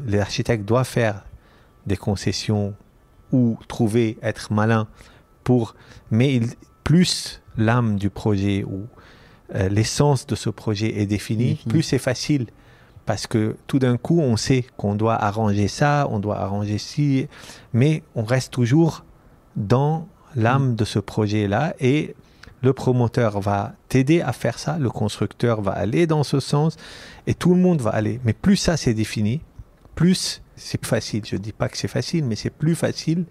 les architectes doivent faire des concessions ou être malin mais plus l'âme du projet ou l'essence de ce projet est définie, plus c'est facile. Parce que tout d'un coup, on sait qu'on doit arranger ça, on doit arranger ci, mais on reste toujours dans l'âme de ce projet-là et le promoteur va t'aider à faire ça, le constructeur va aller dans ce sens et tout le monde va aller. Mais plus ça c'est défini, plus c'est facile. Je ne dis pas que c'est facile, mais c'est plus facile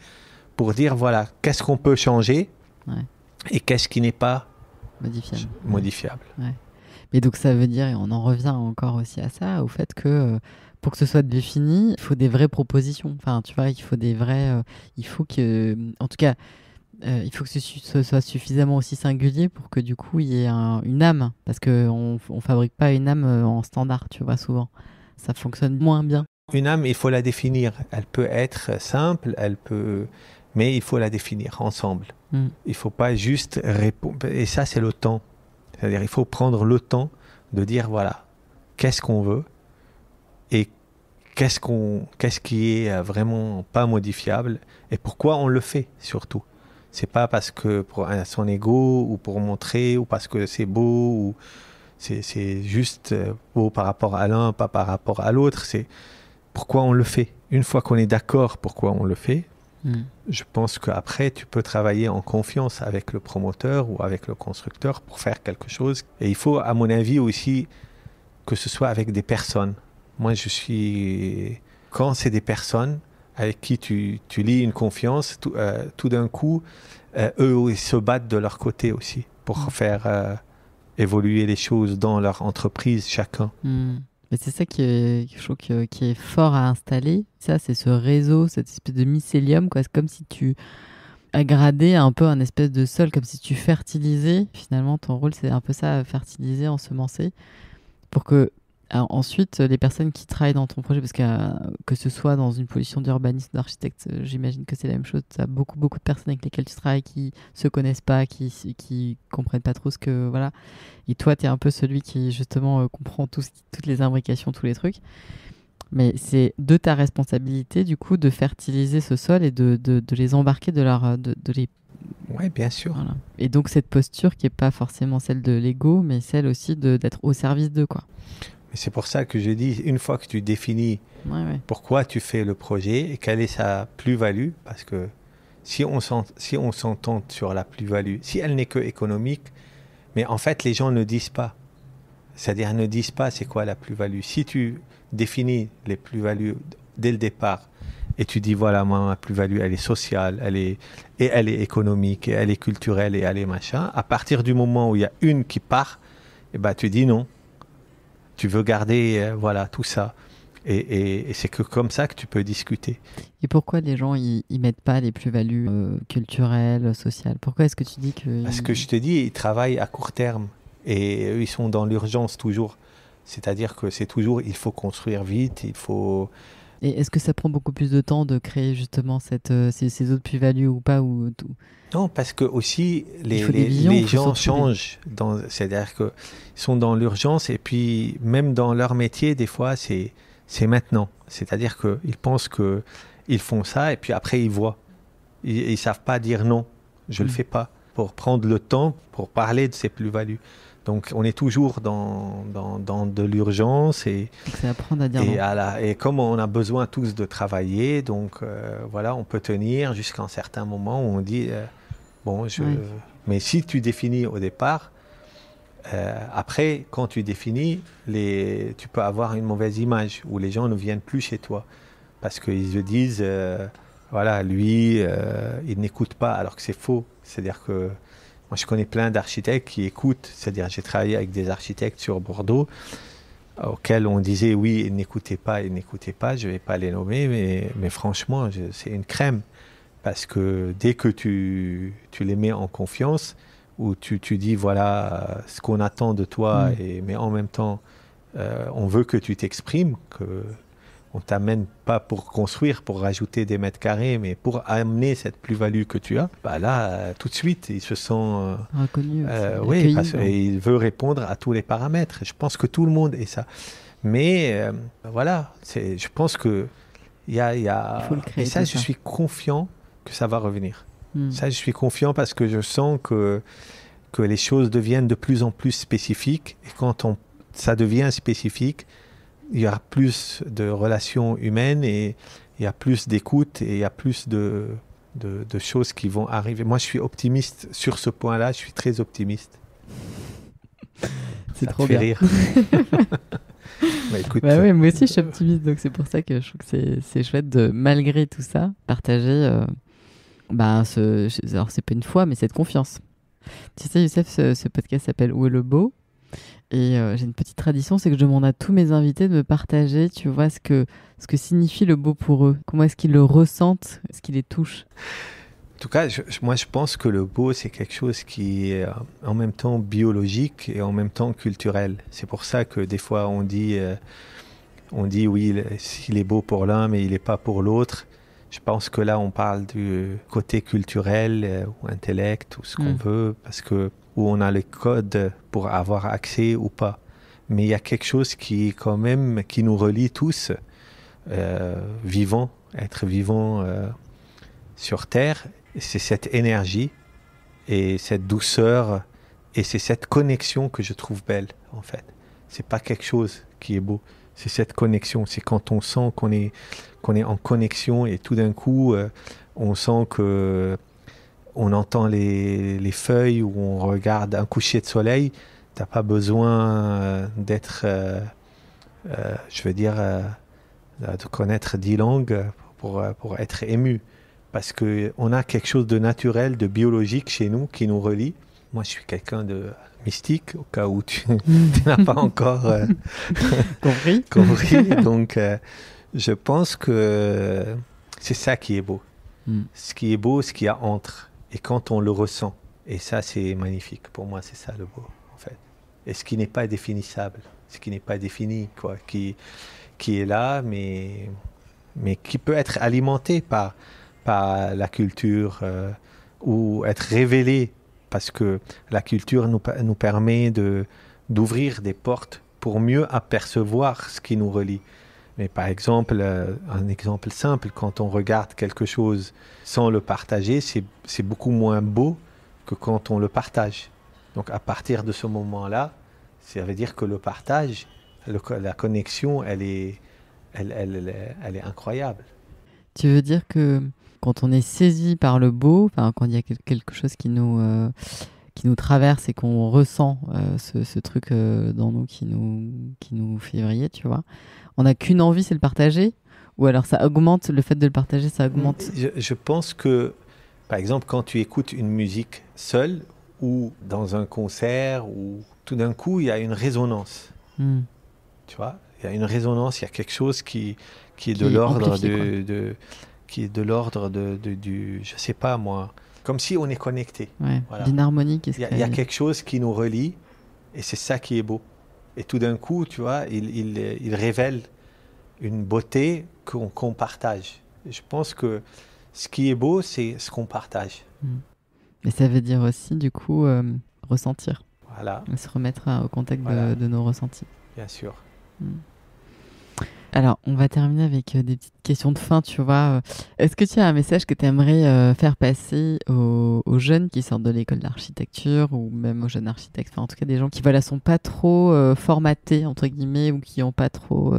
pour dire voilà, qu'est-ce qu'on peut changer et qu'est-ce qui n'est pas modifiable. Ouais. Mais donc ça veut dire, et on en revient encore aussi à ça, au fait que pour que ce soit défini, il faut des vraies propositions. Enfin, tu vois, il faut des vrais... il faut que... En tout cas, il faut que ce soit suffisamment aussi singulier pour que du coup, il y ait une âme. Parce qu'on ne fabrique pas une âme en standard, tu vois, souvent. Ça fonctionne moins bien. Une âme, il faut la définir. Elle peut être simple, mais il faut la définir ensemble. Il ne faut pas juste répondre. Et ça, c'est le temps. C'est-à-dire il faut prendre le temps de dire voilà, qu'est-ce qu'on veut et qu'est-ce qui est vraiment pas modifiable et pourquoi on le fait surtout. C'est pas parce que pour son ego ou pour montrer ou parce que c'est beau ou c'est juste beau par rapport à l'un, pas par rapport à l'autre. C'est pourquoi on le fait. Une fois qu'on est d'accord pourquoi on le fait, je pense qu'après, tu peux travailler en confiance avec le promoteur ou avec le constructeur pour faire quelque chose. Et il faut, à mon avis, aussi que ce soit avec des personnes. Moi, quand c'est des personnes avec qui tu lis une confiance, tout d'un coup, eux, ils se battent de leur côté aussi pour faire évoluer les choses dans leur entreprise, chacun. Mais Mais c'est ça je trouve qui est fort à installer. Ça, c'est ce réseau, cette espèce de mycélium, quoi. C'est comme si tu agradais un peu un espèce de sol, comme si tu fertilisais. Finalement, ton rôle, c'est un peu ça, fertiliser, ensemencer, pour que ensuite, les personnes qui travaillent dans ton projet, parce que ce soit dans une position d'urbaniste, d'architecte, j'imagine que c'est la même chose. Tu as beaucoup, beaucoup de personnes avec lesquelles tu travailles qui se connaissent pas, qui comprennent pas trop ce que... Voilà. Et toi, tu es un peu celui qui, justement, comprend toutes les imbrications, tous les trucs. Mais c'est de ta responsabilité, du coup, de fertiliser ce sol et de les embarquer, de les... Oui, bien sûr. Voilà. Et donc, cette posture qui n'est pas forcément celle de l'ego, mais celle aussi d'être au service d'eux, quoi. Et c'est pour ça que je dis, une fois que tu définis pourquoi tu fais le projet et quelle est sa plus-value, parce que si on s'entend sur la plus-value, si elle n'est que économique, mais en fait les gens ne disent pas. C'est-à-dire ne disent pas c'est quoi la plus-value. Si tu définis les plus-values dès le départ et tu dis voilà, moi ma plus-value elle est sociale, elle est économique, et elle est culturelle et elle est machin, à partir du moment où il y a une qui part, eh ben, tu dis non. Tu veux garder voilà, tout ça. Et c'est que comme ça que tu peux discuter. Et pourquoi les gens ils mettent pas les plus-values culturelles, sociales? Pourquoi est-ce que tu dis que... Parce que je te dis, ils travaillent à court terme et eux, ils sont dans l'urgence toujours. C'est-à-dire que c'est toujours, il faut construire vite, il faut... Et est-ce que ça prend beaucoup plus de temps de créer justement ces autres plus-values ou pas Non, parce que aussi les gens changent. C'est-à-dire qu'ils sont dans l'urgence et puis même dans leur métier, des fois, c'est maintenant. C'est-à-dire qu'ils pensent qu'ils font ça et puis après, ils voient. Ils ne savent pas dire non, je ne le fais pas. Pour prendre le temps, pour parler de ces plus-values. Donc, on est toujours dans de l'urgence. C'est apprendre à dire non. Et comme on a besoin tous de travailler, donc voilà, on peut tenir jusqu'à un certain moment où on dit... Mais si tu définis au départ, après, quand tu définis, tu peux avoir une mauvaise image où les gens ne viennent plus chez toi parce qu'ils se disent, voilà, lui, il n'écoute pas, alors que c'est faux. C'est-à-dire que moi, je connais plein d'architectes qui écoutent. C'est-à-dire, j'ai travaillé avec des architectes sur Bordeaux auxquels on disait, oui, ils n'écoutaient pas. Je ne vais pas les nommer, mais franchement, c'est une crème. Parce que dès que tu les mets en confiance, où tu dis voilà ce qu'on attend de toi, mais en même temps, on veut que tu t'exprimes, qu'on ne t'amène pas pour construire, pour rajouter des mètres carrés, mais pour amener cette plus-value que tu as, bah là, tout de suite, il se sent reconnu. Oui, parce qu'il veut répondre à tous les paramètres. Je pense que tout le monde est ça. Mais voilà, je pense qu'il y a... Il faut le créer, et ça, je suis confiant que ça va revenir. Ça, je suis confiant parce que je sens que les choses deviennent de plus en plus spécifiques. Et quand ça devient spécifique, il y aura plus de relations humaines et il y a plus d'écoute et il y a plus de choses qui vont arriver. Moi, je suis optimiste sur ce point-là. Je suis très optimiste. C'est ça trop te fait bien. Rire. Écoute, oui, moi aussi, je suis optimiste. Donc, c'est pour ça que je trouve que c'est chouette de, malgré tout ça, partager... alors c'est pas une foi, mais cette confiance. Tu sais, Youssef, ce podcast s'appelle Où est le beau? Et j'ai une petite tradition, c'est que je demande à tous mes invités de me partager, tu vois, ce que signifie le beau pour eux. Comment est-ce qu'ils le ressentent, ce qui les touche? En tout cas, moi, je pense que le beau, c'est quelque chose qui est en même temps biologique et en même temps culturel. C'est pour ça que des fois, on dit oui, il est beau pour l'un, mais il n'est pas pour l'autre. Je pense que là, on parle du côté culturel ou intellect ou ce qu'on veut, parce que où on a les codes pour avoir accès ou pas. Mais il y a quelque chose qui nous relie tous, être vivant sur Terre. C'est cette énergie et cette douceur et c'est cette connexion que je trouve belle, en fait. C'est pas quelque chose qui est beau. C'est cette connexion, c'est quand on sent qu'on est en connexion et tout d'un coup, on sent que on entend les feuilles ou on regarde un coucher de soleil. T'as pas besoin d'être, de connaître 10 langues pour être ému. Parce qu'on a quelque chose de naturel, de biologique chez nous qui nous relie. moi, je suis quelqu'un de mystique, au cas où tu n'as pas encore compris. Donc, je pense que c'est ça qui est beau. Ce qui est beau, ce qu'il y a entre. Et quand on le ressent. Et ça, c'est magnifique. Pour moi, c'est ça le beau, en fait. Et ce qui n'est pas définissable, ce qui n'est pas défini, quoi, qui est là, mais qui peut être alimenté par la culture ou être révélé, parce que la culture nous permet d'ouvrir des portes pour mieux apercevoir ce qui nous relie. Mais par exemple, un exemple simple, quand on regarde quelque chose sans le partager, c'est beaucoup moins beau que quand on le partage. Donc à partir de ce moment-là, ça veut dire que le partage, la connexion, elle est incroyable. Tu veux dire que quand on est saisi par le beau, quand il y a quelque chose qui nous traverse et qu'on ressent ce truc dans nous qui nous fait vriller, tu vois, on n'a qu'une envie, c'est le partager? Ou alors ça augmente, le fait de le partager, ça augmente? Je pense que, par exemple, quand tu écoutes une musique seule ou dans un concert, ou tout d'un coup, il y a une résonance. Tu vois, il y a une résonance, il y a quelque chose qui est de l'ordre qui est de l'ordre du, je sais pas moi, comme si on est connecté. Ouais, voilà. D'une harmonie. Il y a quelque chose qui nous relie, et c'est ça qui est beau. Et tout d'un coup, tu vois, il révèle une beauté qu'on partage. Et je pense que ce qui est beau, c'est ce qu'on partage. Mais ça veut dire aussi, du coup, ressentir. Voilà. Se remettre au contact de nos ressentis. Bien sûr. Alors, on va terminer avec des petites questions de fin, tu vois. Est-ce que tu as un message que tu aimerais faire passer aux jeunes qui sortent de l'école d'architecture, ou même aux jeunes architectes, enfin, en tout cas des gens qui sont pas trop formatés, entre guillemets, ou qui ont pas trop...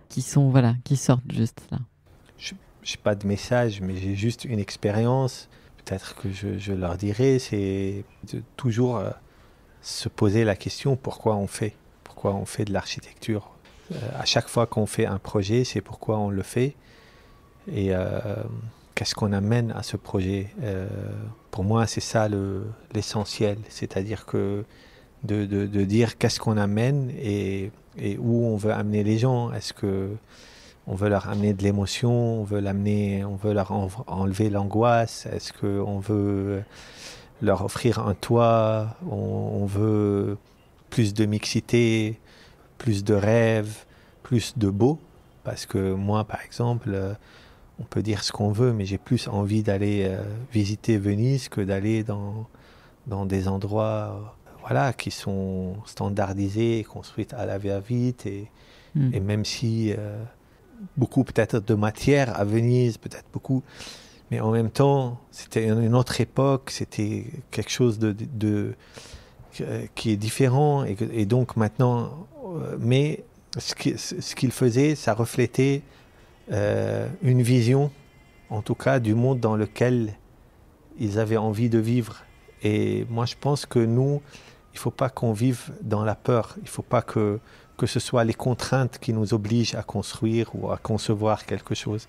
qui sortent juste là? Je n'ai pas de message, mais j'ai juste une expérience. Peut-être que je leur dirais, c'est de toujours se poser la question pourquoi on fait de l'architecture. À chaque fois qu'on fait un projet, c'est pourquoi on le fait et qu'est-ce qu'on amène à ce projet. Pour moi, c'est ça l'essentiel, c'est-à-dire que de dire qu'est-ce qu'on amène et où on veut amener les gens. Est-ce que on veut leur amener de l'émotion, on veut leur enlever l'angoisse, est-ce qu'on veut leur offrir un toit, on veut plus de mixité, plus de rêves, plus de beau, parce que moi, par exemple, on peut dire ce qu'on veut, mais j'ai plus envie d'aller visiter Venise que d'aller dans des endroits qui sont standardisés, construits à la va-vite, et même si beaucoup peut-être de matière à Venise, peut-être beaucoup, mais en même temps, c'était une autre époque, c'était quelque chose qui est différent, et donc maintenant, mais ce qu'il faisait, ça reflétait une vision, en tout cas, du monde dans lequel ils avaient envie de vivre. Et moi, je pense que nous, il ne faut pas qu'on vive dans la peur, il ne faut pas que ce soit les contraintes qui nous obligent à construire ou à concevoir quelque chose.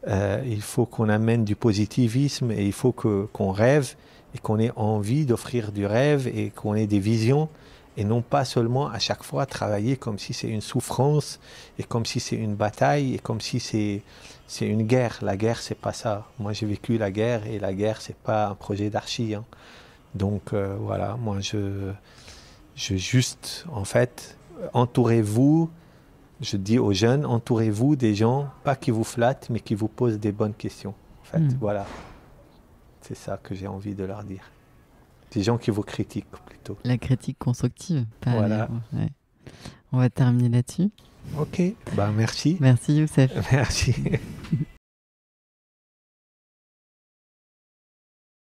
Il faut qu'on amène du positivisme, et il faut qu'on rêve et qu'on ait envie d'offrir du rêve et qu'on ait des visions, et non pas seulement à chaque fois travailler comme si c'est une souffrance et comme si c'est une bataille et comme si c'est une guerre. La guerre, c'est pas ça. Moi, j'ai vécu la guerre, et la guerre, c'est pas un projet d'archi. Donc voilà, moi je juste, en fait, entourez-vous, je dis aux jeunes, entourez-vous des gens, pas qui vous flattent, mais qui vous posent des bonnes questions. En fait, voilà. C'est ça que j'ai envie de leur dire. Des gens qui vous critiquent plutôt. La critique constructive. Voilà. Ouais. On va terminer là-dessus. Ok, merci. Merci Youssef. Merci.